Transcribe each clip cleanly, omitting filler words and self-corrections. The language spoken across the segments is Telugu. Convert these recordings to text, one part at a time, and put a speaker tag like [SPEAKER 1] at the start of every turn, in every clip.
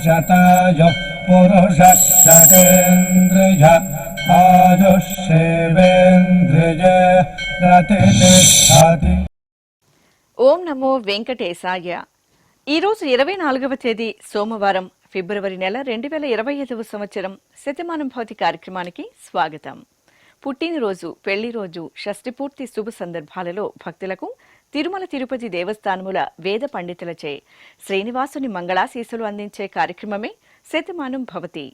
[SPEAKER 1] शतायुः पुरुषः शतेन्द्रिय आयुष्येवेन्द्रिय प्रतिष्ठति।
[SPEAKER 2] ఓం నమో వెంకటేశాయ. ఈరోజు 24వ తేదీ సోమవారం, ఫిబ్రవరి నెల 2025వ సంవత్సరం. శతమానం భవతి కార్యక్రమానికి స్వాగతం. పుట్టినరోజు, పెళ్లి రోజు, షష్ఠిపూర్తి శుభ సందర్భాలలో భక్తులకు తిరుమల తిరుపతి దేవస్థానముల వేద పండితులచే శ్రీనివాసుని మంగళాశీస్సులు అందించే కార్యక్రమమే శతమానం భవతి.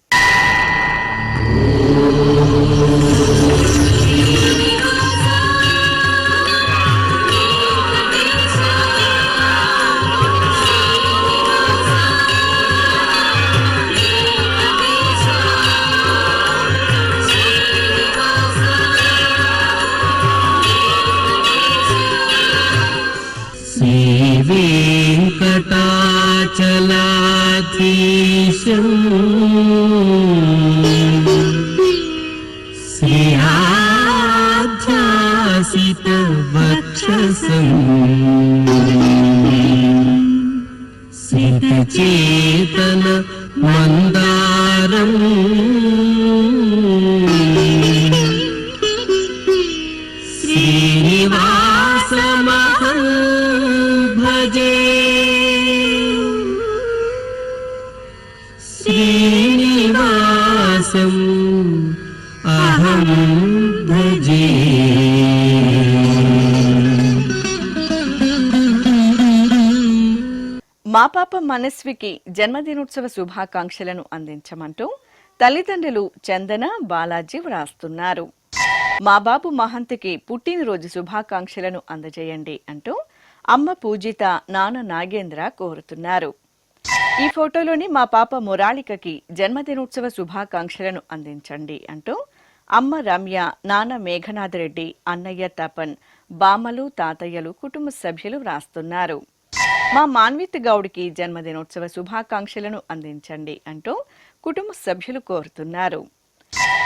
[SPEAKER 3] वेङ्कटाचलाधीशं श्रीयाध्यासितवक्षसं सितचेतन मन्दारम् श्रीनिवासमहं भजे, श्रीनिवासम् अहं भजे.
[SPEAKER 2] మా పాప మనస్వికి జన్మదినోత్సవ శుభాకాంక్షలను అందించమంటూ తల్లిదండ్రులు చందన, బాలాజీ వ్రాస్తున్నారు. మా బాబు మహంత్కి పుట్టినరోజు శుభాకాంక్షలను అందజేయండి అంటూ అమ్మ పూజిత, నాన్న నాగేంద్ర కోరుతున్నారు. ఈ ఫోటోలోని మా పాప మురాళికకి జన్మదినోత్సవ శుభాకాంక్షలను అందించండి అంటూ అమ్మ రమ్య, నాన్న మేఘనాథ్ రెడ్డి, అన్నయ్య తపన్, బామ్మలు, తాతయ్యలు, కుటుంబ సభ్యులు వ్రాస్తున్నారు. మా మాన్విత్ గౌడ్కి జన్మదినోత్సవ శుభాకాంక్షలను అందించండి అంటూ కుటుంబ సభ్యులు కోరుతున్నారు.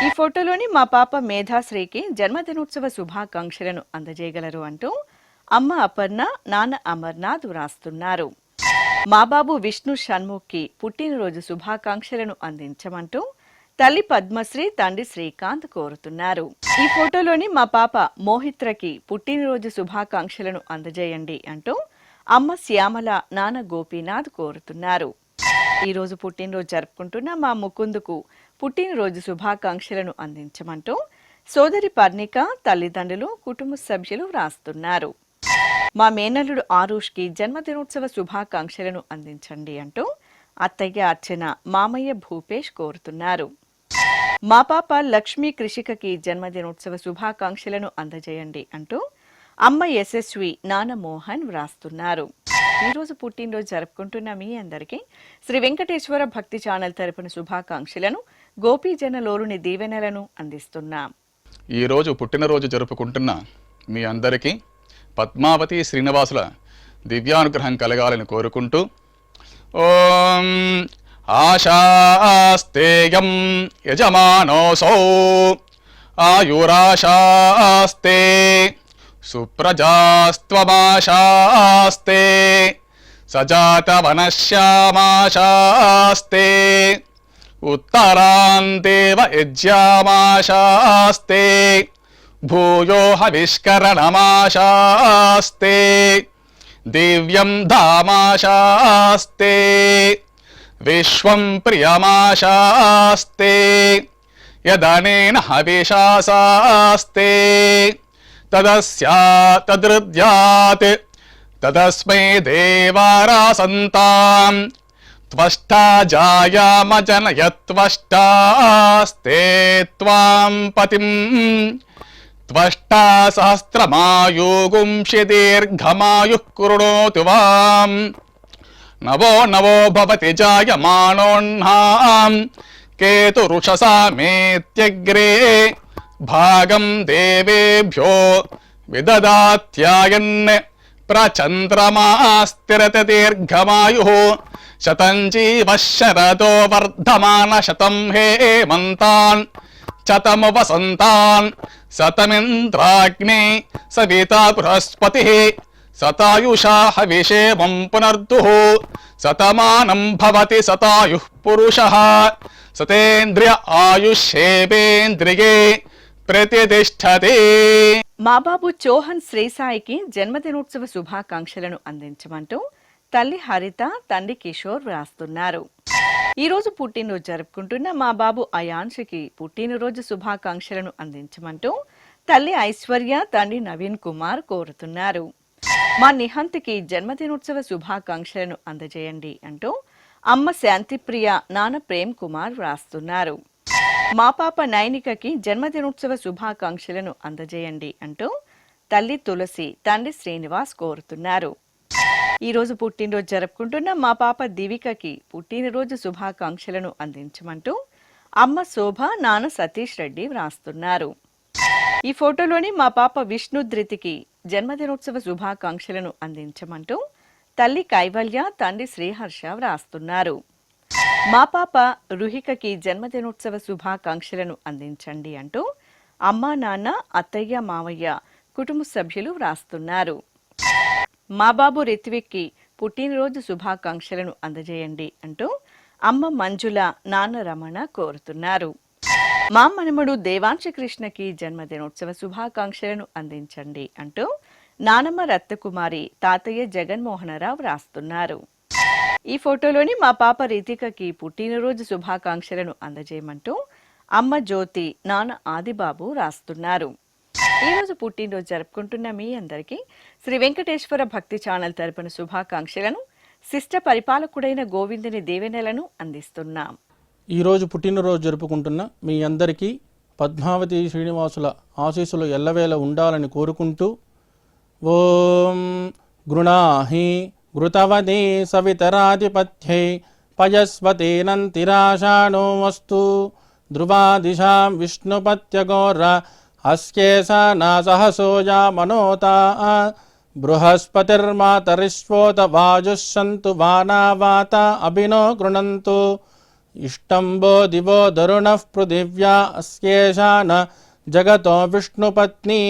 [SPEAKER 2] ఈ ఫోటోలోని మా పాప మేధాశ్రీకి జన్మదినోత్సవ శుభాకాంక్షలను అందజేయగలరు అంటూ అమ్మ అపర్ణ, నాన్న అమర్నాథ్ వ్రాస్తున్నారు. మా బాబు విష్ణు షణ్ముఖ్కి పుట్టినరోజు శుభాకాంక్షలను అందించమంటూ తల్లి పద్మశ్రీ, తండ్రి శ్రీకాంత్ కోరుతున్నారు. ఈ ఫోటోలోని మా పాప మోహిత్రకి పుట్టినరోజు శుభాకాంక్షలను అందజేయండి అంటూ అమ్మ శ్యామల, నాన్న గోపీనాథ్ కోరుతున్నారు. ఈరోజు పుట్టినరోజు జరుపుకుంటున్న మా ముకుందుకు పుట్టినరోజు శుభాకాంక్షలను అందించమంటూ సోదరి పర్ణిక, తల్లిదండ్రులు, కుటుంబ సభ్యులు వ్రాస్తున్నారు. మా మేనల్లుడు ఆరుష్కి జన్మదినోత్సవ శుభాకాంక్షలను అందించండి అంటూ అత్తయ్య అర్చన, మామయ్య భూపేష్ కోరుతున్నారు. మా పాప లక్ష్మీ కృషికకి జన్మదినోత్సవ శుభాకాంక్షలను అందజేయండి అంటూ అమ్మ యశస్వి, నాన్న మోహన్ వ్రాస్తున్నారు. ఈరోజు పుట్టినరోజు జరుపుకుంటున్న మీ అందరికీ శ్రీ వెంకటేశ్వర భక్తి ఛానల్ తరపున శుభాకాంక్షలను, గోపీజనలోరుని దీవెనలను అందిస్తున్నాం.
[SPEAKER 4] ఈరోజు పుట్టినరోజు జరుపుకుంటున్న మీ అందరికీ పద్మావతి శ్రీనివాసుల దివ్యానుగ్రహం కలగాలని కోరుకుంటూ ఓం ఆశాస్తేయం యజమానోసౌ ఆయురాశాస్తే సుప్రజాస్త్వమాశాస్తే సజాతవనశ్యామాశాస్తే ఉత్తరాందేవ యజ్యామాశాస్తే భూయో హవిష్కరణమాశాస్తే దివ్యం ధామాశాస్తే విశ్వం ప్రియమాశాస్తే యదనేన హవిషాసాస్తే తదస్యా తదృద్యాత్ తదస్మై దేవారాసంతాం త్వష్టా జాయామజనయత్వష్టాస్తే త్వాం పతిం త్వష్టా సహస్రమాయుగుంషి దీర్ఘమాయుః కృణోతు వాం నవో నవో భవతి జాయమానోన్నాం కేతురుషసా మేత్యగ్రే భాగం దేవేభ్యో విదదాత్యాయన్ ప్రచంద్రమా స్థిరత దీర్ఘమాయుః శతం జీవ శరదో వర్ధమాన శతం హేమంతాన్ శతము వసంతాన్ శతమింద్రాగ్ని సవితా బృహస్పతి సతాయుషా హవిషేమం పునర్దుః శతమానం భవతి శతాయుః పురుషః సతేంద్రియ ఆయుష్యేవేంద్రియే ప్రతిష్టతే.
[SPEAKER 2] మా బాబు చోహన్ శ్రీసాయికి జన్మదినోత్సవ శుభాకాంక్షలను అందించమంటూ తల్లి హరిత, తండ్రి కిషోర్ వ్రాస్తున్నారు. ఈ రోజు పుట్టినరోజు జరుపుకుంటున్న మా బాబు అయాన్షికి పుట్టినరోజు శుభాకాంక్షలను అందించమంటూ తల్లి ఐశ్వర్య, తండ్రి నవీన్ కుమార్ కోరుతున్నారు. మా నిహంత్కి జన్మదినోత్సవ శుభాకాంక్షలను అందజేయండి అంటూ అమ్మ శాంతిప్రియ, నాన్న ప్రేమ్ కుమార్ వ్రాస్తున్నారు. మా పాప నైనికకి జన్మదినోత్సవ శుభాకాంక్షలను అందజేయండి అంటూ తల్లి తులసి, తండ్రి శ్రీనివాస్ కోరుతున్నారు. ఈ రోజు పుట్టినరోజు జరుపుకుంటున్న మా పాప దివికకి పుట్టినరోజు శుభాకాంక్షలను అందించమంటూ అమ్మ శోభ, నాన్న సతీష్ రెడ్డి వ్రాస్తున్నారు. ఈ ఫోటోలోని మా పాప విష్ణుధృతికి జన్మదినోత్సవ శుభాకాంక్షలను అందించమంటూ తల్లి కైవల్య, తండ్రి శ్రీహర్ష వ్రాస్తున్నారు. మా పాప రుహికకి జన్మదినోత్సవ శుభాకాంక్షలను అందించండి అంటూ అమ్మా, నాన్న, అత్తయ్య, మావయ్య కుటుంబ సభ్యులు వ్రాస్తున్నారు. మా బాబు రిత్విక్కి పుట్టినరోజు శుభాకాంక్షలను అందజేయండి అంటూ అమ్మ మంజుల, నాన్న రమణ కోరుతున్నారు. మా మనమడు దేవాంశ కృష్ణకి జన్మదినోత్సవ శుభాకాంక్షలను అందించండి అంటూ నానమ్మ రత్నకుమారి, తాతయ్య జగన్మోహనరావు వ్రాస్తున్నారు. ఈ ఫోటోలోని మా పాప రితికకి పుట్టినరోజు శుభాకాంక్షలను అందజేయమంటూ అమ్మ జ్యోతి, నాన్న ఆదిబాబు రాస్తున్నారు. ఈ రోజు పుట్టినరోజు జరుపుకుంటున్న మీ అందరికీ శ్రీ వెంకటేశ్వర భక్తి ఛానల్ తరపున శుభాకాంక్షలను, శిష్ట పరిపాలకుడైన గోవిందుని దీవెనలను అందిస్తున్నాం.
[SPEAKER 5] ఈరోజు పుట్టినరోజు జరుపుకుంటున్న మీ అందరికీ పద్మావతి శ్రీనివాసుల ఆశీస్సులు ఎల్లవేళ ఉండాలని కోరుకుంటూ ఓం గృణాహి ఘృతవదే సవితరాధిపత్యై పయస్వతేనంతిరాశానో వస్తు ధ్రువాదిశాం విష్ణుపత్యగోర అస్యేషానా సహసోజా మనోతా బృహస్పతిర్మాతరిష్వోత వాజుస్సంతు వానావాత అభినో గృణంతు ఇష్టంబో దివో దరుణః పృథివ్యా అస్యేషాన జగతో విష్ణుపత్ని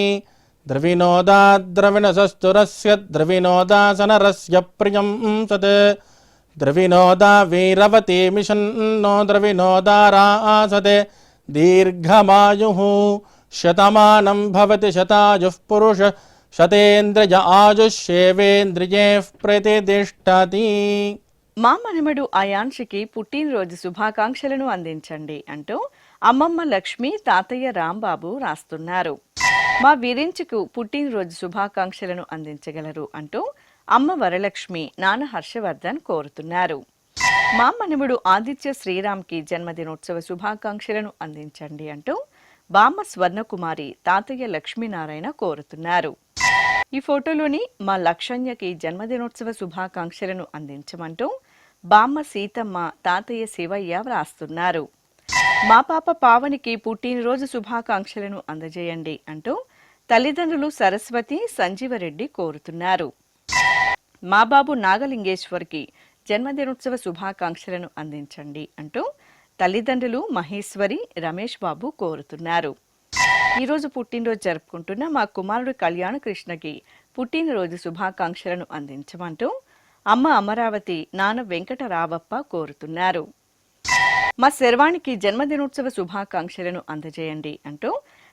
[SPEAKER 5] ద్రవినోదా ద్రవిణసస్తురస్య ద్రవినోదాసనరస్య ప్రియం సత్ ద్రవినోదా వీరవతి మిషన్నో ద్రవినోదారాసతే దీర్ఘమాయుః శతమానం భవతి శతాయుః పురుష శతేంద్రియ ఆయుష్యేవేంద్రియే ప్రతిష్టతి.
[SPEAKER 2] మా మనమడు అయాన్షికి పుట్టినరోజు శుభాకాంక్షలను అందించండి అంటూ అమ్మమ్మ లక్ష్మి, తాతయ్య రాంబాబు రాస్తున్నారు. మా విరించుకు పుట్టినరోజు శుభాకాంక్షలను అందించగలరు అంటూ అమ్మ వరలక్ష్మి, నాన్న హర్షవర్ధన్ కోరుతున్నారు. మా మనముడు ఆదిత్య శ్రీరామ్కి జన్మదినోత్సవ శుభాకాంక్షలను అందించండి అంటూ బామ్మ స్వర్ణకుమారి, తాతయ్య లక్ష్మీనారాయణ కోరుతున్నారు. ఈ ఫోటోలోని మా లక్షణ్యకి జన్మదినోత్సవ శుభాకాంక్షలను అందించమంటూ బామ్మ సీతమ్మ, తాతయ్య శివయ్య వ్రాస్తున్నారు. మా పాప పావనికి పుట్టినరోజు శుభాకాంక్షలను అందజేయండి అంటూ తల్లిదండ్రులు సరస్వతి, సంజీవరెడ్డి కోరుతున్నారు. మా బాబు నాగలింగేశ్వర్కి జన్మదినోత్సవ శుభాకాంక్షలను అందించండి అంటూ తల్లిదండ్రులు మహేశ్వరి, రమేష్ బాబు కోరుతున్నారు. ఈరోజు పుట్టినరోజు జరుపుకుంటున్న మా కుమారుడు కళ్యాణ కృష్ణకి పుట్టినరోజు శుభాకాంక్షలను అందించమంటూ అమ్మ అమరావతి, నాన్న వెంకటరావప్ప కోరుతున్నారు. మా శర్వాణికి జన్మదినోత్సవ శుభాకాంక్షలను అందజేయండి అంటూ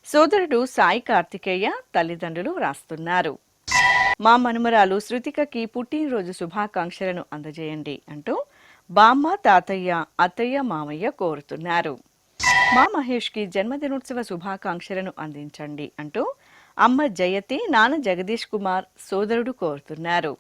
[SPEAKER 2] సోదరుడు సాయి కార్తికేయ, తల్లిదండ్రులు వ్రాస్తున్నారు. మా మనుమరాలు శృతికకి పుట్టినరోజు శుభాకాంక్షలను అందజేయండి అంటూ బామ్మ, తాతయ్య, అత్తయ్య, మామయ్య కోరుతున్నారు. మా మహేష్కి జన్మదినోత్సవ శుభాకాంక్షలను అందించండి అంటూ అమ్మ జయతి, నాన్న జగదీష్ కుమార్, సోదరుడు కోరుతున్నారు.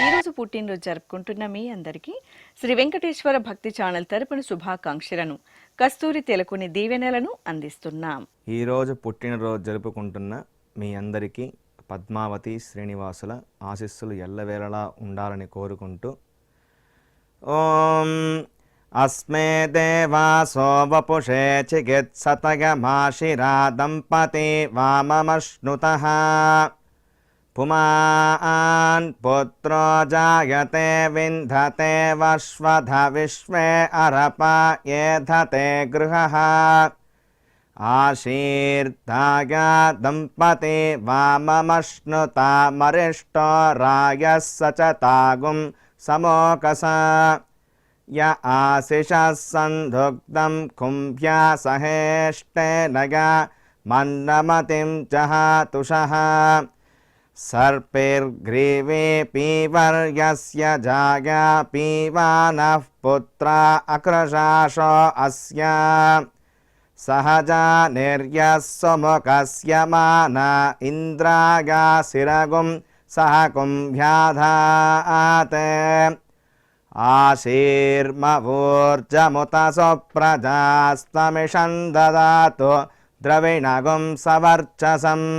[SPEAKER 2] ఈరోజు పుట్టినరోజు జరుపుకుంటున్న మీ అందరికీ శ్రీ వెంకటేశ్వర భక్తి ఛానల్ తరపున శుభాకాంక్షలను, కస్తూరి తెలకుని దీవెనలను అందిస్తున్నాం.
[SPEAKER 6] ఈరోజు పుట్టినరోజు జరుపుకుంటున్న మీ అందరికీ పద్మావతి శ్రీనివాసుల ఆశీస్సులు ఎల్లవేళలా ఉండాలని కోరుకుంటూ ఓం అస్మే దేవాసో వపుషే చికిత్సతయమాశిరా దంపతి వామమశ్నుతః పుమాన్ పుత్రో జాయతే వింధతే వశ్వధ విశ్వే అరప ఏధతే గృహః आशीर्दाय दम्पते वाममश्नुतामरिष्टो रायः स च तागुं समोकसा य आशिषः सन्धुग्धं कुम्भ्या सहेष्टेनया मन्नमतिं जहातुषः सर्पैर्ग्रीवे पीवर्यस्य जाया पीवानः पुत्रा अकृशाशो अस्य सहजा निर्यः सुमुखस्य माना इन्द्राया सिरगुं सह कुम्भ्याधात् आशीर्मवोर्जमुत सुप्रजास्तमिषं ददातु द्रविणगुं सवर्चसम्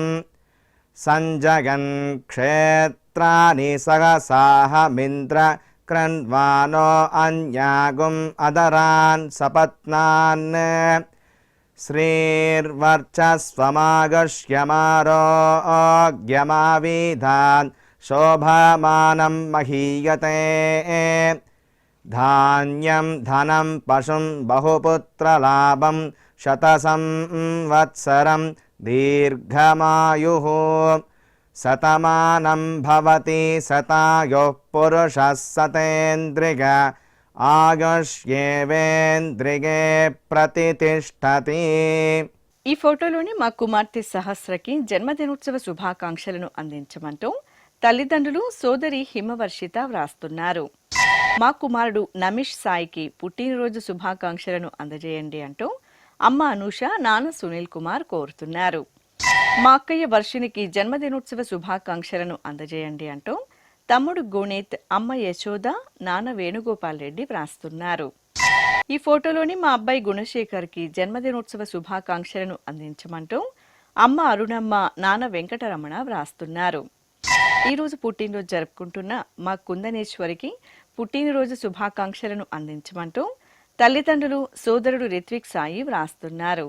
[SPEAKER 6] संजगन् क्षेत्राणि सहसाहमिन्द्र कृण्वानो अन्यागुम् अदरान् सपत्नान् श्रीर्वर्चस्वमागश्यमारोग्यमाविधान् शोभमानं महीयते धान्यं धनं पशुं बहुपुत्रलाभं शतसंवत्सरं दीर्घमायुः शतमानं भवति शतायुः पुरुषः शतेन्द्रिय ఆయుష్యేవేంద్రియే ప్రతితిష్టతి.
[SPEAKER 2] ఈ ఫోటోలోని మా కుమార్తె సహస్రకి జన్మదినోత్సవ శుభాకాంక్షలను అందించమంటూ తల్లిదండ్రులు సోదరి హిమవర్షిత వ్రాస్తున్నారు. మా కుమారుడు నమిష్ సాయికి పుట్టినరోజు శుభాకాంక్షలను అందజేయండి అంటూ అమ్మ అనూష, నాన్న సునీల్ కుమార్ కోరుతున్నారు. మా అక్కయ్య వర్షినికి జన్మదినోత్సవ శుభాకాంక్షలను అందజేయండి అంటూ తమ్ముడు గుణిత్, అమ్మ యశోద, నాన్న వేణుగోపాల్ రెడ్డి వ్రాస్తున్నారు. ఈ ఫోటోలోని మా అబ్బాయి గుణశేఖర్కి జన్మదినోత్సవ శుభాకాంక్షలను అందించమంటూ అమ్మ అరుణమ్మ, నాన్న వెంకటరమణ వ్రాస్తున్నారు. ఈరోజు పుట్టినరోజు జరుపుకుంటున్న మా కుందనేశ్వరికి పుట్టినరోజు శుభాకాంక్షలను అందించమంటూ తల్లిదండ్రులు సోదరుడు రిత్విక్ సాయి వ్రాస్తున్నారు.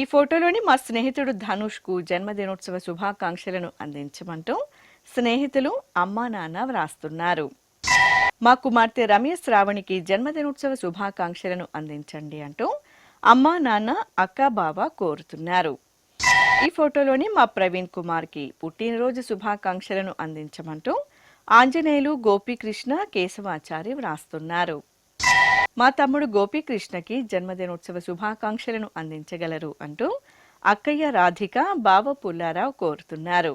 [SPEAKER 2] ఈ ఫోటోలోని మా స్నేహితుడు ధనుష్కు జన్మదినోత్సవ శుభాకాంక్షలను అందించమంటూ స్నేహితులు అమ్మా నాన్న వ్రాస్తున్నారు. మా కుమార్తె రమ్య శ్రావణికి జన్మదినోత్సవ శుభాకాంక్షలను అందించండి అంటూ అమ్మా నాన్న, అక్క, బావ కోరుతున్నారు. ఈ ఫోటోలోని మా ప్రవీణ్ కుమార్కి పుట్టినరోజు శుభాకాంక్షలను అందించమంటూ ఆంజనేయులు, గోపీకృష్ణ, కేశవాచారి వ్రాస్తున్నారు. మా తమ్ముడు గోపీకృష్ణకి జన్మదినోత్సవ శుభాకాంక్షలను అందించగలరు అంటూ అక్కయ్య రాధిక, బావ పుల్లారావు కోరుతున్నారు.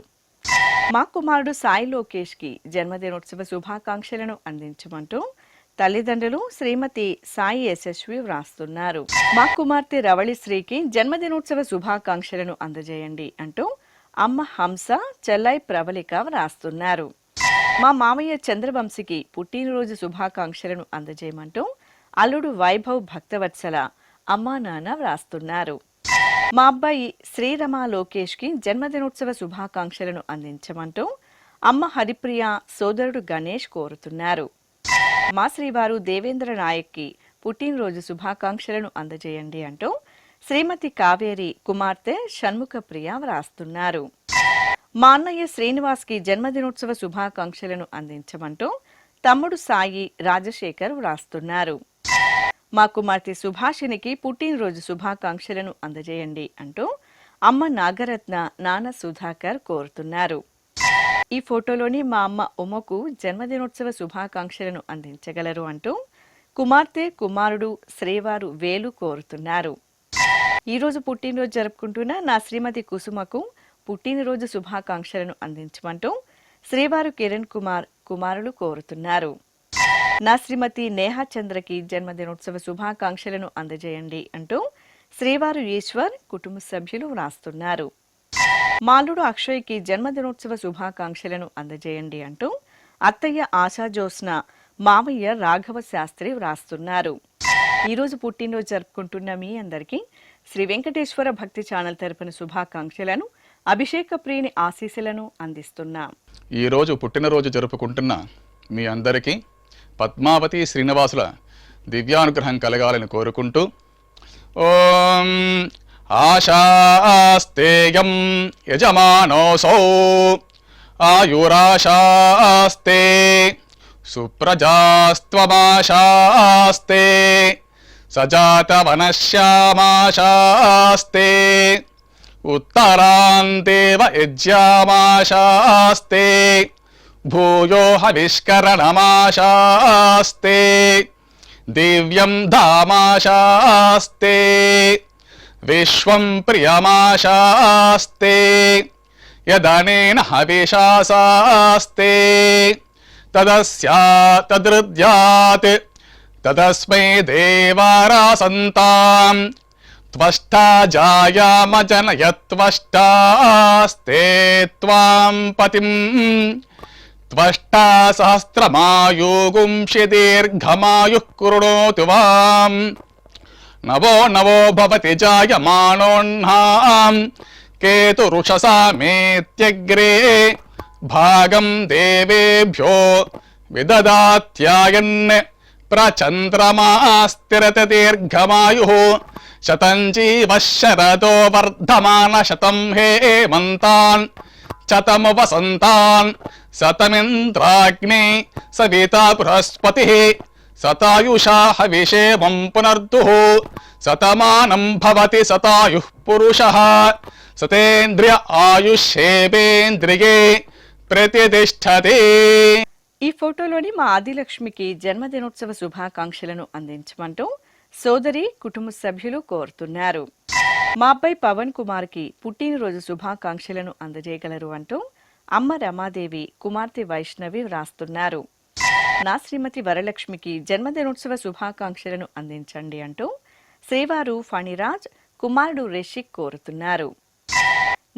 [SPEAKER 2] మా కుమారుడు సాయి లోకేష్కి జన్మదినోత్సవ శుభాకాంక్షలను అందించమంటూ తల్లిదండ్రులు శ్రీమతి సాయి యశస్వి వ్రాస్తున్నారు. మా కుమార్తె రవళిశ్రీకి జన్మదినోత్సవ శుభాకాంక్షలను అందజేయండి అంటూ అమ్మ హంస, చెల్లై ప్రవళిక వ్రాస్తున్నారు. మా మామయ్య చంద్రవంశికి పుట్టినరోజు శుభాకాంక్షలను అందజేయమంటూ అల్లుడు వైభవ్ భక్తవత్సల, అమ్మా నాన్న వ్రాస్తున్నారు. మా అబ్బాయి శ్రీరమ లోకేష్కి జన్మదినోత్సవ శుభాకాంక్షలను అందించమంటూ అమ్మ హరిప్రియ, సోదరుడు గణేష్ కోరుతున్నారు. మా శ్రీవారు దేవేంద్ర నాయక్కి పుట్టినరోజు శుభాకాంక్షలను అందజేయండి అంటూ శ్రీమతి కావేరి, కుమార్తె షణ్ముఖప్రియ వ్రాస్తున్నారు. మా అన్నయ్య శ్రీనివాస్కి జన్మదినోత్సవ శుభాకాంక్షలను అందించమంటూ తమ్ముడు సాయి, రాజశేఖర్ వ్రాస్తున్నారు. మా కుమార్తె సుభాషినికి పుట్టినరోజు శుభాకాంక్షలను అందజేయండి అంటూ అమ్మ నాగరత్న, నాన్న సుధాకర్ కోరుతున్నారు. ఈ ఫోటోలోని మా అమ్మ ఉమకు జన్మదినోత్సవ శుభాకాంక్షలను అందించగలరు అంటూ కుమార్తె, కుమారుడు, శ్రీవారు వేలు కోరుతున్నారు. ఈరోజు పుట్టినరోజు జరుపుకుంటున్న నా శ్రీమతి కుసుమకు పుట్టినరోజు శుభాకాంక్షలను అందించమంటూ శ్రీవారు కిరణ్ కుమార్, కుమారులు కోరుతున్నారు. నా శ్రీమతి నేహాచంద్రకి జన్మదినోత్సవ శుభాకాంక్షలను అందజేయండి అంటూ శ్రీవారు ఈశ్వర్, కుటుంబ సభ్యులు వ్రాస్తున్నారు. మాలుడు అక్షయ్కి జన్మదినోత్సవ శుభాకాంక్షలను అందజేయండి అంటూ అత్తయ్య ఆశా జ్యోత్స్న, మామయ్య రాఘవ శాస్త్రి వ్రాస్తున్నారు. ఈరోజు పుట్టినరోజు జరుపుకుంటున్న మీ అందరికీ శ్రీ వెంకటేశ్వర భక్తి ఛానల్ తరపున శుభాకాంక్షలను, అభిషేక ప్రియుని ఆశీస్సులను అందిస్తున్నాం.
[SPEAKER 4] ఈరోజు పుట్టినరోజు జరుపుకుంటున్న మీ అందరికీ పద్మావతి శ్రీనివాసుల దివ్యానుగ్రహం కలగాలని కోరుకుంటూ ఓం ఆశాస్తేయం యజమానోసౌ ఆయురాశాస్తే సుప్రజాస్త్వమాశాస్తే సజాతవనశ్యామాశాస్తే ఉత్తరాంతేవ యజ్యామాశాస్తే భూయో హవిష్కరణమాశాస్తే దివ్యం ధామాశాస్తే విశ్వం ప్రియమాశాస్తే యదనేన హవిషాసాస్తే తదృద్యాత్ తదస్మై దేవారాసంతాం త్వష్టా జాయామజనయత్వష్టాస్తే త్వాం పతిం త్వష్టా సహస్రమాయుగుంషి దీర్ఘమాయుః కృణోతు వాం నవో నవో భవతి జాయమానోన్నాం కేతురుషసామేత్యగ్రే భాగం దేవేభ్యో విదదాత్యాయన్ ప్రచంద్రమాస్తిరత దీర్ఘమాయుః శతం జీవః శరదో వర్ధమాన శతం హేమంతాన్ శతము వసంతాన్ శతమింద్రాగ్నే సవితా బృహస్పతిః శతాయుషా హవిషేమం పునర్దుః శతమానం భవతి శతాయుః పురుషః సతేంద్రియ ఆయుష్యేవేంద్రియే ప్రతిష్టతే.
[SPEAKER 2] ఈ ఫోటోలోని మా ఆదిలక్ష్మికి జన్మదినోత్సవ శుభాకాంక్షలను అందించమంటూ సోదరి కుటుంబ సభ్యులు కోరుతున్నారు. మా అబ్బాయి పవన్ కుమార్కి పుట్టినరోజు శుభాకాంక్షలను అందజేయగలరు అంటూ అమ్మ రమాదేవి కుమార్తె వైష్ణవి వ్రాస్తున్నారు. నా శ్రీమతి వరలక్ష్మికి జన్మదినోత్సవ శుభాకాంక్షలను అందించండి అంటూ శ్రీవారు ఫణిరాజ్ కుమారుడు రిషిక్ కోరుతున్నారు.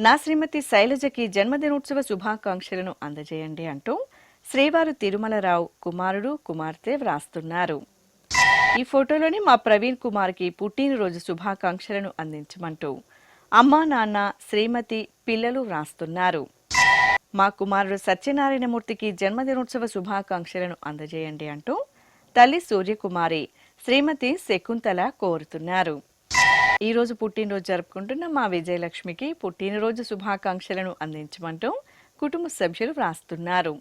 [SPEAKER 2] నా శ్రీమతి శైలజకి జన్మదినోత్సవ శుభాకాంక్షలను అందజేయండి అంటూ శ్రీవారు తిరుమలరావు కుమారుడు కుమార్తె వ్రాస్తున్నారు. ఈ ఫోటోలోని మా ప్రవీణ్ కుమార్కి పుట్టినరోజు శుభాకాంక్షలను అందించమంటూ అమ్మా నాన్న శ్రీమతి పిల్లలు వ్రాస్తున్నారు. మా కుమారుడు సత్యనారాయణమూర్తికి జన్మదినోత్సవ శుభాకాంక్షలను అందజేయండి అంటూ తల్లి సూర్యకుమారి శ్రీమతి శకుంతల కోరుతున్నారు. ఈ రోజు పుట్టినరోజు జరుపుకుంటున్న మా విజయలక్ష్మికి పుట్టినరోజు శుభాకాంక్షలను అందించమంటూ కుటుంబ సభ్యులు వ్రాస్తున్నారు.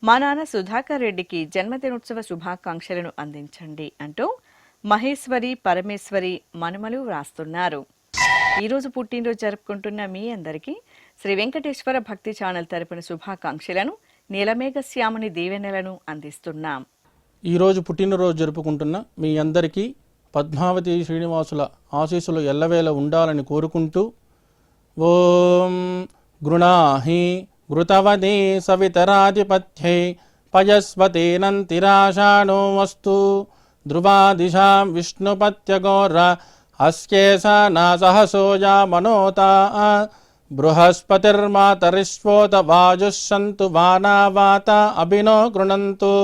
[SPEAKER 2] మా నాన్న సుధాకర్ రెడ్డికి జన్మదినోత్సవ శుభాకాంక్షలను అందించండి అంటూ మహేశ్వరి పరమేశ్వరి మనుమలు వ్రాస్తున్నారు. ఈ రోజు పుట్టినరోజు జరుపుకుంటున్న మీ అందరికీ శ్రీ వెంకటేశ్వర భక్తి ఛానల్ తరపున శుభాకాంక్షలను నీలమేఘ శ్యాముని దీవెనలను అందిస్తున్నాం.
[SPEAKER 5] ఈరోజు పుట్టినరోజు జరుపుకుంటున్న మీ అందరికీ పద్మావతి శ్రీనివాసుల ఆశీస్సులు ఎల్లవేళ ఉండాలని కోరుకుంటూ ఓం గృణాహి ఘృతవదే సవితరాధిపత్యై పయస్వతేనంతిరాషాణో వస్తు ధ్రువాదిశాం విష్ణుపత్యగోర అస్యేషా నాసహసోజా మనోతా బృహస్పతిర్మాతరిష్వోత వాయుః సంతు వానావాత అభినో గృణంతు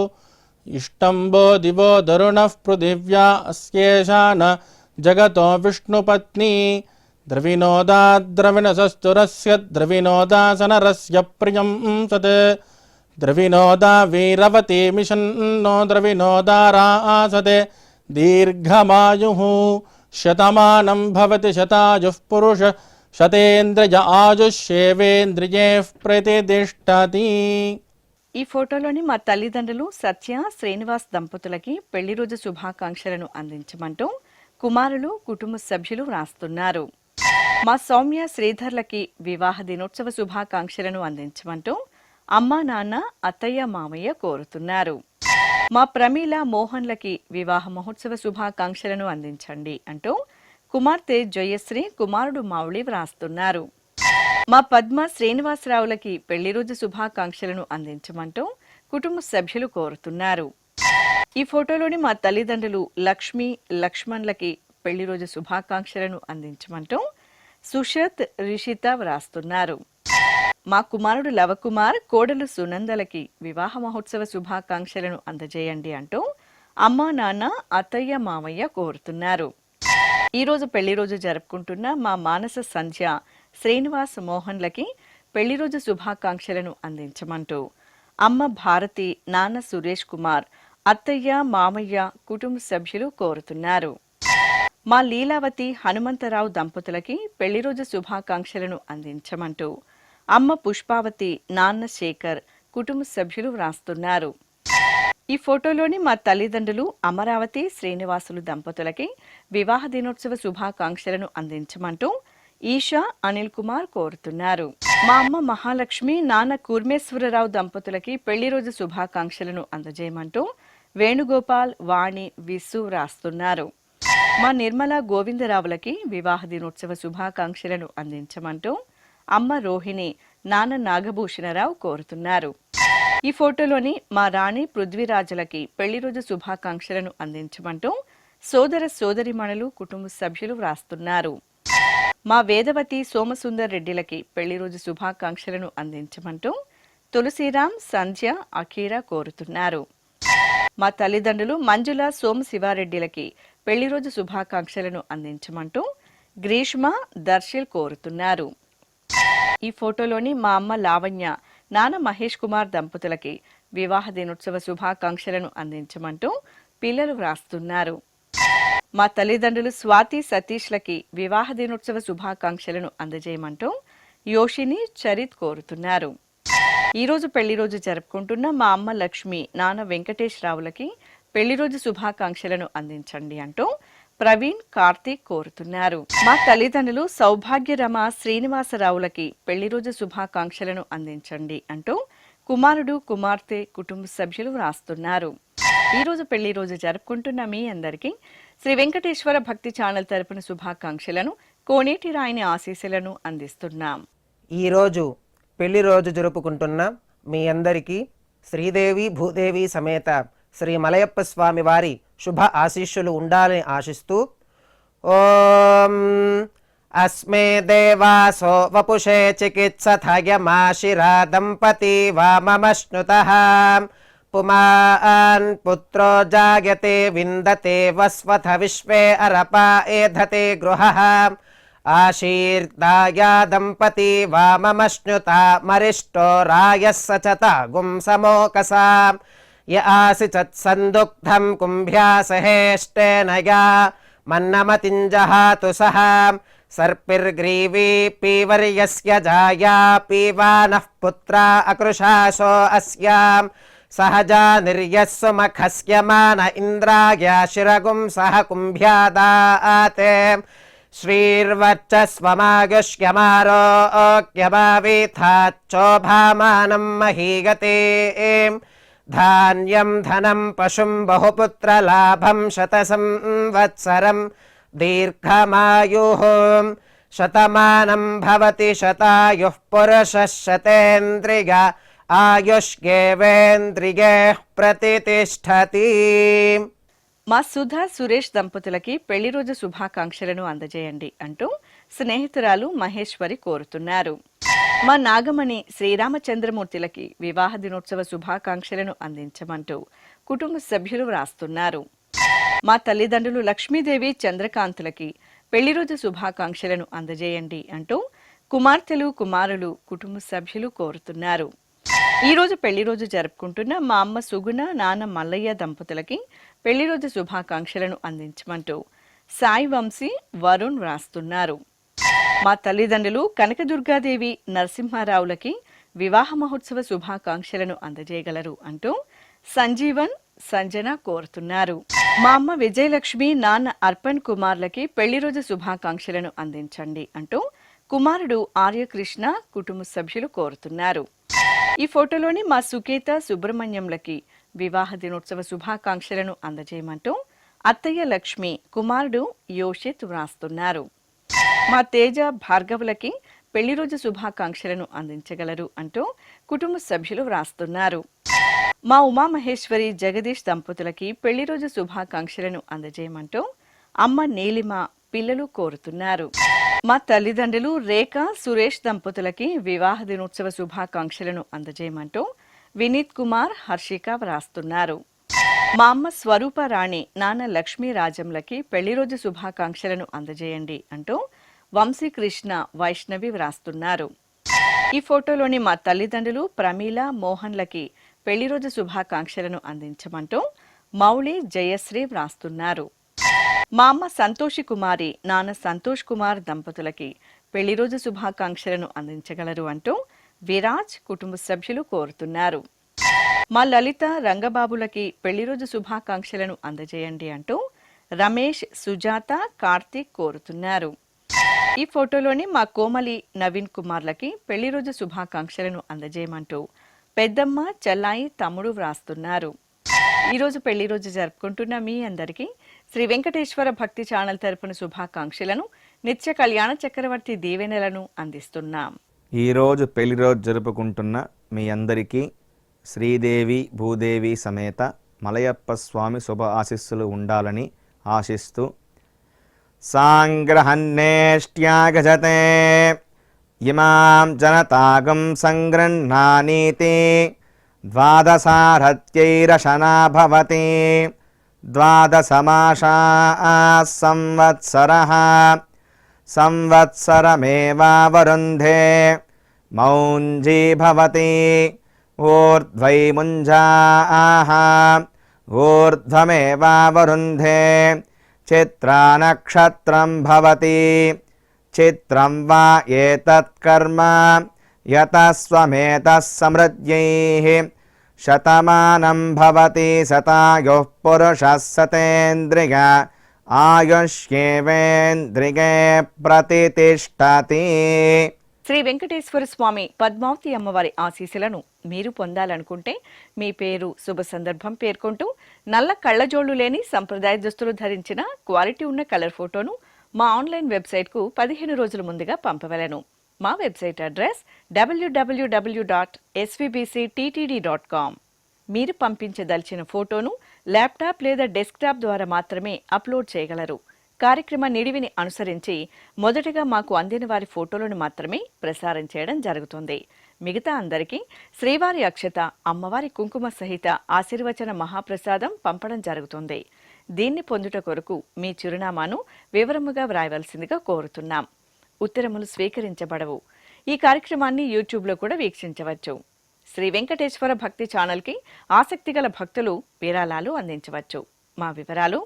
[SPEAKER 5] ఇష్టంబో దివో దరుణః పృథివ్యా అస్యేషా న జగతో విష్ణుపత్ని ద్రవినోదా ద్రవిణసస్తురస్య ద్రవినోదాసనరస్య ప్రియం సత్ ద్రవినోదా వీరవతి మిషన్నో ద్రవినోదారాసతే దీర్ఘమాయుః శతమానం భవతి శతాయుః పురుష శతేంద్రియ ఆయుష్యేవేంద్రియే ప్రతిష్టతి.
[SPEAKER 2] ఈ ఫోటోలోని మా తల్లిదండ్రులు సత్య శ్రీనివాస్ దంపతులకి పెళ్లి రోజు శుభాకాంక్షలను అందించమంటూ కుమారులు కుటుంబ సభ్యులు వ్రాస్తున్నారు. మా సౌమ్య శ్రీధర్లకి వివాహ దినోత్సవ శుభాకాంక్షలను అందించమంటూ అమ్మా నాన్న అత్తయ్య మామయ్య కోరుతున్నారు. మా ప్రమీల మోహన్లకి వివాహ మహోత్సవ శుభాకాంక్షలను అందించండి అంటూ కుమార్తె జయశ్రీ కుమారుడు మావుళి వ్రాస్తున్నారు. మా పద్మ శ్రీనివాసరావులకి పెళ్లి రోజు శుభాకాంక్షలను అందించమంటూ కుటుంబ సభ్యులు కోరుతున్నారు. ఈ ఫోటోలోని మా తల్లిదండ్రులు లక్ష్మి లక్ష్మణ్లకి పెళ్లి రోజు శుభాకాంక్షలను అందించమంటూ సుషత్ రిషిత వ్రాస్తున్నారు. మా కుమారుడు లవకుమార్ కోడలు సునందలకి వివాహ మహోత్సవ శుభాకాంక్షలను అందజేయండి అంటూ అమ్మా నాన్న అత్తయ్య మామయ్య కోరుతున్నారు. ఈ రోజు పెళ్లి రోజు జరుపుకుంటున్న మా మానస సంధ్య శ్రీనివాస్ మోహన్లకి పెళ్లి రోజు శుభాకాంక్షలను అందించమంటూ అమ్మ భారతి నాన్న సురేష్ కుమార్ అత్తయ్య మామయ్య కుటుంబ సభ్యులు కోరుతున్నారు. మా లీలావతి హనుమంతరావు దంపతులకి పెళ్లి రోజు శుభాకాంక్షలను అందించమంటూ అమ్మ పుష్పావతి నాన్న శేఖర్ కుటుంబ సభ్యులు వ్రాస్తున్నారు. ఈ ఫోటోలోని మా తల్లిదండ్రులు అమరావతి శ్రీనివాసులు దంపతులకి వివాహ దినోత్సవ శుభాకాంక్షలను అందించమంటూ ఈషా అనిల్ కుమార్ కోరుతున్నారు. మా అమ్మ మహాలక్ష్మి, నాన్న కూర్మేశ్వరరావు దంపతులకి పెళ్లి రోజు శుభాకాంక్షలను అందజేయమంటూ వేణుగోపాల్, వాణి, విసు రాస్తున్నారు. మా నిర్మల గోవిందరావులకి వివాహ దినోత్సవ శుభాకాంక్షలను అందించమంటూ అమ్మ రోహిణి, నాన్న నాగభూషణరావు కోరుతున్నారు. ఈ ఫోటోలోని మా రాణి పృథ్వీరాజులకి పెళ్లి రోజు శుభాకాంక్షలను అందించమంటూ సోదర సోదరిమణులు, కుటుంబ సభ్యులు వ్రాస్తున్నారు. మా వేదవతి సోమసుందర్ రెడ్డిలకి పెళ్లి రోజు శుభాకాంక్షలను అందించమంటూ తులసిరామ్, సంధ్య, అఖీరా కోరుతున్నారు. మా తల్లిదండ్రులు మంజుల సోమశివారెడ్డిలకి పెళ్లి రోజు శుభాకాంక్షలను అందించమంటూ గ్రీష్మ, దర్శిల్ కోరుతున్నారు. ఈ ఫోటోలోని మా అమ్మ లావణ్య, నాన్న మహేష్ కుమార్ దంపతులకి వివాహ దినోత్సవ శుభాకాంక్షలను అందించమంటూ పిల్లలు వ్రాస్తున్నారు. మా తల్లిదండ్రులు స్వాతి, సతీష్లకి వివాహ దినోత్సవ శుభాకాంక్షలను అందజేయమంటూ యోషిని, చరిత్ కోరుతున్నారు. ఈరోజు పెళ్లి రోజు జరుపుకుంటున్న మా అమ్మ లక్ష్మి, నాన్న వెంకటేశ్వరరావులకి పెళ్లి రోజు శుభాకాంక్షలను అందించండి అంటూ ప్రవీణ్, కార్తీక్ కోరుతున్నారు. మా తల్లిదండ్రులు సౌభాగ్యరమ, శ్రీనివాసరావులకి పెళ్లి రోజు శుభాకాంక్షలను అందించండి అంటూ కుమారుడు, కుమార్తె, కుటుంబ సభ్యులు వ్రాస్తున్నారు. ఈరోజు పెళ్లి రోజు జరుపుకుంటున్న మీ అందరికీ శ్రీ వెంకటేశ్వర భక్తి ఛానల్ తరపున శుభాకాంక్షలను, కోనేటి రాయిని ఆశీస్సులను అందిస్తున్నాం.
[SPEAKER 7] ఈరోజు పెళ్లి రోజు జరుపుకుంటున్న మీ అందరికీ శ్రీదేవి భూదేవి సమేత శ్రీ మలయప్ప స్వామి వారి శుభ ఆశీస్సులు ఉండాలని ఆశిస్తూ ఓం అస్మే దేవాసో వపుషే చికిత్సథయమాశిరా దంపతి వామమశ్నుతః పుమాన్ పుత్రో జాయతే విందతే వస్వథ విశ్వే అరపా ఏధతే గృహః ఆశీర్దాయ దంపతి వామమశ్నుతా మరిష్టో రాయః సచత గుంసమోకసా య ఆసిచత్ సందుగ్ధం కుంభ్యాసహేష్టేన యా మన్నమతింజహాతు సహ సర్పిర్గ్రీవీ పీవర్యస్య జాయా పీవానః పుత్రా అకృశాసో అస్యాం సహజా నిర్యస్సు మఖస్య మాన ఇంద్రాయ శిరగుం సహ కుంభ్యాదాతే శ్రీర్వర్చస్వమాగశ్యమారోగ్యమావీథాచ్చోభామానం మహీగతే ధాన్యం ధనం పశుం బహుపుత్రలాభం శతసంవత్సరం దీర్ఘమాయుః శతమానం భవతి శతాయుః పురుషः శతేంద్రియ ఆయుష్యేవేంద్రియే ప్రతితిష్ఠతి.
[SPEAKER 2] మా సుధా, సురేష్ దంపతులకి పెళ్లి రోజు శుభాకాంక్షలను అందజేయండి అంటూ స్నేహితురాలు మహేశ్వరి కోరుతున్నారు. మా నాగమణి, శ్రీరామచంద్రమూర్తిలకి వివాహ దినోత్సవ శుభాకాంక్షలను అందించమంటూ కుటుంబ సభ్యులు వ్రాస్తున్నారు. మా తల్లిదండ్రులు లక్ష్మీదేవి, చంద్రకాంతులకి పెళ్లి రోజు శుభాకాంక్షలను అందజేయండి అంటూ కుమార్తెలు, కుమారులు, కుటుంబ సభ్యులు కోరుతున్నారు. ఈరోజు పెళ్లి రోజు జరుపుకుంటున్న మా అమ్మ సుగుణ, నాన్న మల్లయ్య దంపతులకి పెళ్లి రోజు శుభాకాంక్షలను అందించమంటూ సాయి వంశీ, వరుణ్ వ్రాస్తున్నారు. మా తల్లిదండ్రులు కనకదుర్గాదేవి, నరసింహారావులకి వివాహ మహోత్సవ శుభాకాంక్షలను అందజేయగలరు అంటూ సంజీవన్, సంజన కోరుతున్నారు. మా అమ్మ విజయలక్ష్మి, నాన్న అర్పణ్ కుమార్లకి పెళ్లి రోజు శుభాకాంక్షలను అందించండి అంటూ కుమారుడు ఆర్యకృష్ణ, కుటుంబ సభ్యులు కోరుతున్నారు. ఈ ఫోటోలోని మా సుకేత, సుబ్రహ్మణ్యంలకి వివాహ దినోత్సవ శుభాకాంక్షలను అందజేయమంటూ అత్తయ్య లక్ష్మి, కుమారుడు యోషిత్ వ్రాస్తున్నారు. మా తేజ, భార్గవులకి పెళ్లి రోజు శుభాకాంక్షలను అందించగలరు అంటూ కుటుంబ సభ్యులు వ్రాస్తున్నారు. మా ఉమామహేశ్వరి, జగదీష్ దంపతులకి పెళ్లి రోజు శుభాకాంక్షలను అందజేయమంటూ అమ్మ నీలిమ, పిల్లలు కోరుతున్నారు. మా తల్లిదండ్రులు రేఖ, సురేష్ దంపతులకి వివాహ దినోత్సవ శుభాకాంక్షలను అందజేయమంటూ వినీత్ కుమార్, హర్షిక వ్రాస్తున్నారు. మా అమ్మ స్వరూప రాణి, నాన్న లక్ష్మీ రాజంలకి పెళ్లి రోజు శుభాకాంక్షలను అందజేయండి అంటూ వంశీకృష్ణ, వైష్ణవి వ్రాస్తున్నారు. ఈ ఫోటోలోని మా తల్లిదండ్రులు ప్రమీల, మోహన్లకి పెళ్లి రోజు శుభాకాంక్షలను అందించమంటూ మౌళి, జయశ్రీ వ్రాస్తున్నారు. మా అమ్మ సంతోషి కుమారి, నాన్న సంతోష్ కుమార్ దంపతులకి పెళ్లి రోజు శుభాకాంక్షలను అందించగలరు అంటూ విరాజ్, కుటుంబ సభ్యులు కోరుతున్నారు. మా లలిత రంగబాబులకి పెళ్లి రోజు శుభాకాంక్షలను అందజేయండి అంటూ రమేష్, సుజాత, కార్తీక్ కోరుతున్నారు. ఈ ఫోటోలోని మా కోమలి, నవీన్ కుమార్లకి పెళ్లి రోజు శుభాకాంక్షలను అందజేయమంటూ పెద్దమ్మ, చెల్లాయి, తమ్ముడు వ్రాస్తున్నారు. ఈరోజు పెళ్లి రోజు జరుపుకుంటున్న మీ అందరికీ శ్రీ వెంకటేశ్వర భక్తి ఛానల్ తరపున శుభాకాంక్షలను, నిత్య కళ్యాణ చక్రవర్తి దీవెనలను అందిస్తున్నాం.
[SPEAKER 6] ఈరోజు పెళ్లి రోజు జరుపుకుంటున్న మీ అందరికీ శ్రీదేవి భూదేవి సమేత మలయప్ప స్వామి శుభ ఆశీస్సులు ఉండాలని ఆశిస్తూ సాంగ్రహన్నేష్ట్యాగజతే ఇమాం జనతాగం సంగృహ్ణానీతి ద్వాదశారథ్యైరశనా భవతి ద్వాదశమాసా సంవత్సరః సంవత్సరమేవావరుంధే మౌంజీ భవతి ఊర్ధ్వై ముంజాః ఊర్ధ్వమేవావరుంధే చిత్రానక్షత్రం భవతి చిత్రం వా ఏతత్కర్మ యతస్వమేతః సమృద్ధ్యైః శతమానం భవతి శతాయుః పురుషः శతేంద్రియ ఆయుష్యేవేంద్రిగే ప్రతితిష్టతి.
[SPEAKER 2] శ్రీ వెంకటేశ్వర స్వామి పద్మావతి అమ్మవారి ఆశీస్సులను మీరు పొందాలనుకుంటే మీ పేరు, శుభ సందర్భం పేర్కొంటూ నల్ల కళ్ళజోళ్లు లేని సంప్రదాయ దుస్తులు ధరించిన క్వాలిటీ ఉన్న కలర్ ఫోటోను మా ఆన్లైన్ వెబ్సైట్కు 15 రోజుల ముందుగా పంపవలెను. మా వెబ్సైట్ అడ్రస్ www.svbcttd.com. మీరు పంపించదలిచిన ఫోటోను ల్యాప్టాప్ లేదా డెస్క్టాప్ ద్వారా మాత్రమే అప్లోడ్ చేయగలరు. కార్యక్రమ నిడివిని అనుసరించి మొదటగా మాకు అందిన వారి ఫోటోలను మాత్రమే ప్రసారం చేయడం జరుగుతుంది. మిగతా అందరికీ శ్రీవారి అక్షత, అమ్మవారి కుంకుమ సహిత ఆశీర్వచన మహాప్రసాదం పంపడం జరుగుతుంది. దీన్ని పొందుట కొరకు మీ చిరునామాను వివరముగా వ్రాయవలసిందిగా కోరుతున్నాం. ఉత్తరములు స్వీకరించబడవు. ఈ కార్యక్రమాన్ని యూట్యూబ్లో కూడా వీక్షించవచ్చు. శ్రీ వెంకటేశ్వర భక్తి ఛానల్కి ఆసక్తిగల భక్తులు విరాళాలు అందించవచ్చు. మా వివరాలు: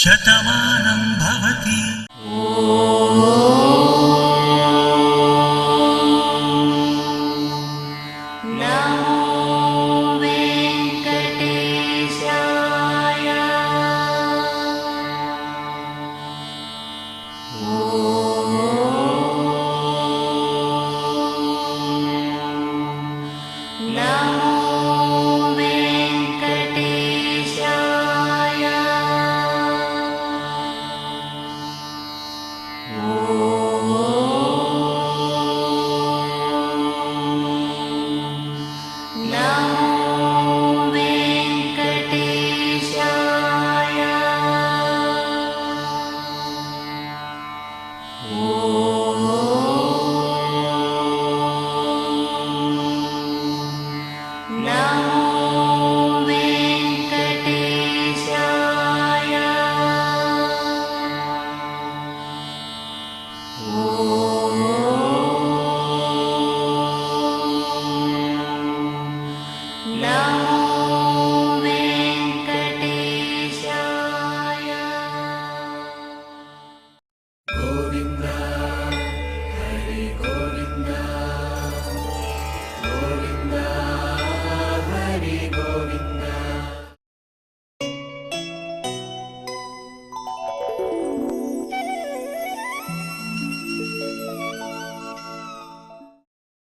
[SPEAKER 3] శతమానం భవతి.
[SPEAKER 8] Oh